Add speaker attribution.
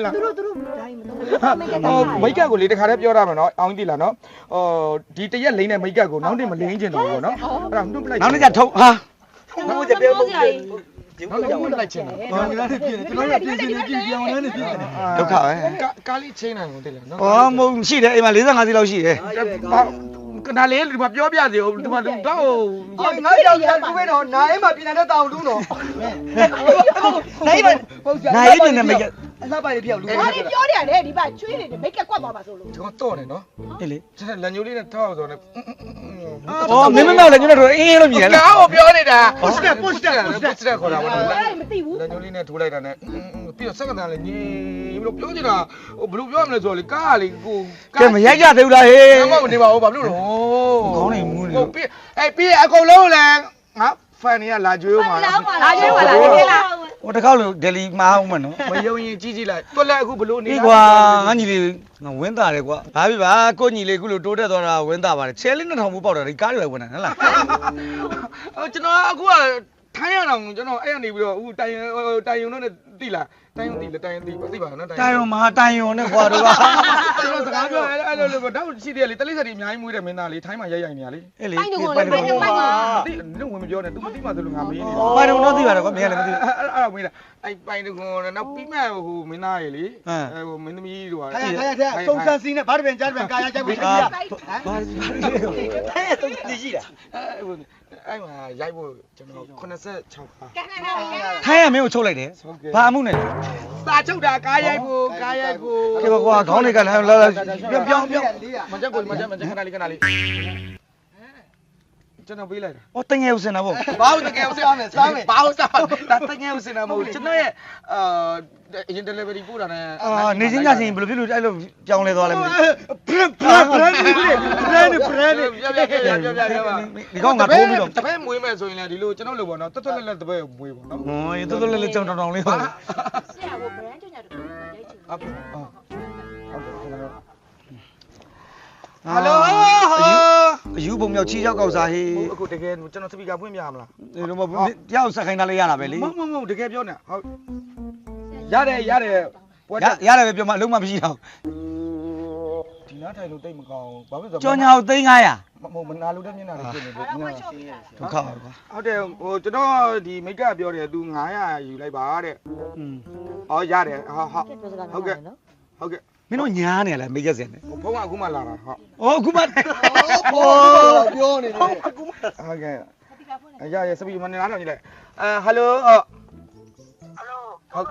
Speaker 1: လား
Speaker 2: သူတို့တိုင်းမတော့
Speaker 1: မိတ်ကပ်ကိုလေတခါတည်းပြောရမယ်နော်အောင်းသိလားနော်ဒီတရက်လိမ့်တဲ့မိတ်ကပ်ကိုနောက်နေ့မလိမ့်ချင်တော့ဘူးနော်အဲ့ဒါနှုတ်ပလိုက်
Speaker 3: နောက်နေ့ကျထုံဟာ
Speaker 4: နောက်ကျပြောဖို့
Speaker 1: နောက်နေ့နှုတ်လိုက်ချင်တယ်
Speaker 5: ဘာမှလည်းပြည့်တယ်ကျွန်တော်ကပြင်နေပြင်ပြောင်းနေတယ်
Speaker 3: ဒုက္ခပဲ
Speaker 1: ကားလေးချင်းနိုင်လို့သိလားနော်
Speaker 3: ဟောမဟုတ်ရှိတယ်အိမ်မှာ45စီးလောက်ရှိတယ်
Speaker 1: ကနာလေးဒီမှာပြောပြစီဦးဒီမှာတော့
Speaker 5: ငါရောက်ရကူပဲတော့နားအိမ်မှာပြင်နေတဲ့တောင်တူးတော့နိုင်ပါ
Speaker 3: နိုင်ရပြင်နေမိတ်က
Speaker 5: အလှပိုက်လေးပြောက်လူ
Speaker 2: ဘာလို့ပြောနေရလဲဒီဘချွေးနေတယ်မိတ်ကကွက်သွားပါဆိုလို့
Speaker 1: ကျွန်တော်တော့တယ်နော်
Speaker 3: အေးလေ
Speaker 1: ကျွန်တော်လက်ညိုးလေးနဲ့ထောက်ဆိုတော့
Speaker 3: အော်မင်းမလည်းညနေတော့အင်းလို့မြင်လား
Speaker 1: ကားကိုပြောနေတာ
Speaker 5: push တက်ခေါ်တာပါ
Speaker 2: အဲ့မသိဘူး
Speaker 1: လက်ညိုးလေးနဲ့ထိုးလိုက်တာနဲ့ပြီးတော့စက္ကန့်လည်းညီဘလို့ပြောချင်တာဘလို့ပြောရမလဲဆိုတော့လေကားကလေကို
Speaker 3: ကဲမရိုက်ကြသေးဘူးလားဟေး
Speaker 1: မမနေပါဘူးဘာလို့လဲ
Speaker 3: ခေါင်းနေမူးနေ
Speaker 1: ပြီးပြီးအကုန်လုံးလည်းငါဖန်နေရလာကြွေးဦးမှာ
Speaker 2: လာကျဲပါလားဒီလား
Speaker 3: ဟိုတစ်ခေါက်လို့ဒယ်လီမှာအောင်မနော်
Speaker 1: မယုံရင်ကြီးလိုက်တွက်လက်အခုဘလို့နေ
Speaker 3: ဒီကွာငါညီလေးငါဝင်းတာတယ်ကွာဘာဖြစ်ပါကိုညီလေးခုလို့တိုးတက်သွားတာဝင်းတာပါတယ်ချဲလေး2000ဘူးပေါက်တာဒီကားတွေပဲဝင်တာဟုတ်လား
Speaker 1: ကျွန်တော်အခုကထိုင်းရအောင်ကျွန်တော်အဲ့ရနေပြီးတော့တိုင်ယုံတော့တိလားတိုင်ယုံတိလားတိုင်ယုံတိသိပါနော်
Speaker 3: တိုင်ရုံမှာတိုင်ရုံနဲ့ကွာတို့က
Speaker 1: ကျွန်တော်စကားပြောအဲ့လိုတော့ရှိသေးတယ်လေတလိဆက်တွေအများကြီးမွေးတယ်မင်းသားလေးထိုင်းမှာရိုက်နေရလေ
Speaker 3: အဲ့လေ
Speaker 2: ပိုင်တော့ပိုင်တော့
Speaker 1: တိနုဝင်မပြောနဲ့ तू မသိမှဆိုလို့ငါမေးနေတယ်
Speaker 3: ပိုင်တော့တော့သိပါတယ်ကွာမင်းလည်းမသိ
Speaker 1: အဲ့မေးတာအဲ့ပိုင်တကွန်နောက်ပြီးမှဟိုမင်းသားရေလေဟိုမင်းသမီးတို့က
Speaker 5: ထိုင်စုံစမ်းစီးနဲ့ဘာတပင်ကြားတပင်ကာယကြိုက်ပြီးရှိရ
Speaker 3: ဘာ
Speaker 4: ထိုင်ရတုံးတည်ရှိတာ
Speaker 1: အဲ့မှာရိုက်ဖို့ကျွန်တော်86ပါ
Speaker 3: ထိုင်းရမင်းကိုချုပ်လိုက်တယ်ဘာအမှုနဲ့လဲ
Speaker 1: စာချုပ်တာကားရိုက်ဖို့
Speaker 3: ကဲပါကွာခေါင်းတွေကလည်းလာပြောင်း
Speaker 1: မကြက်ကိုမကြက်ခဏလေးကျွန်တော်ပေးလိုက်တာ
Speaker 3: ဟောတငယ်ဦးစင်တာဗော
Speaker 1: ဘာလို့တကယ်ဦးစင်အောင်လဲစားမယ်ဘာလို့စားဒါတကယ်ဦးစင်တာမဟုတ်ကျွန်တော်ရဲ့အရင် delivery ပို့တာနဲ့
Speaker 3: နေချင်းညချင်းဘယ်လိုဖြစ်လို့အဲ့လိုကြောင်းလဲသွားလဲမသိ
Speaker 5: brand
Speaker 3: ဒီကောင်ငါထိုးပြီးတော့
Speaker 1: တပည့်မွေးမယ်ဆိုရင်လည်းဒီလိုကျွန်တော်လိုပေါ့နော်တွတ်တွတ်လက်လက်တပည့်မွေးပေါ့နော်
Speaker 3: ဟောတော်တော်လေးကြောင်တောင်လေးပါ
Speaker 2: ဆရာက brand ကြောင့်ညာတခုရိုက်ချင်တယ်
Speaker 1: ဟယ်လို
Speaker 3: အယူပုံမြောက်ချီရောက်ကောက်စားဟေး
Speaker 1: အခုတကယ်ကျွန်တော်စပီကာဖွင့်ပြမလား
Speaker 3: ဒီလိုမဟုတ်တယောက်ဆက်ခိုင်းထားလေးရတာပဲလေ
Speaker 1: မဟုတ်တကယ်ပြောနေဟုတ်ရတယ်ပွဲ
Speaker 3: ရတယ်ပဲပြောမှလုံးမမရှိတော့
Speaker 1: ဒီနားထိုင်လို့တိတ်မကောင်းဘာဖြစ်လို့
Speaker 3: ကြောင်ညာကို3900
Speaker 1: မဟုတ်မနာလို့တဲ့မျက်နှာလေးဖြစ်နေလို့
Speaker 3: ဒုက္ခပါကွာ
Speaker 1: ဟုတ်တယ်ဟိုကျွန်တော်ဒီမိတ်ကပ်ပြောတယ် तू 900ယူလိုက်ပါတဲ့ဟောရတယ်ဟုတ်ကဲ့
Speaker 3: မင်းတို့ညားနေရလားမိတ်ကက်စင်နဲ့
Speaker 1: ဖုန်းကအခုမှလာတာဟုတ်
Speaker 3: ဩအခုမှ
Speaker 5: ပြောနေတယ်
Speaker 1: ဟုတ်ကဲ့ရစပီမနေလားတော့ညီလိုက်ဟယ်လိုဟုတ်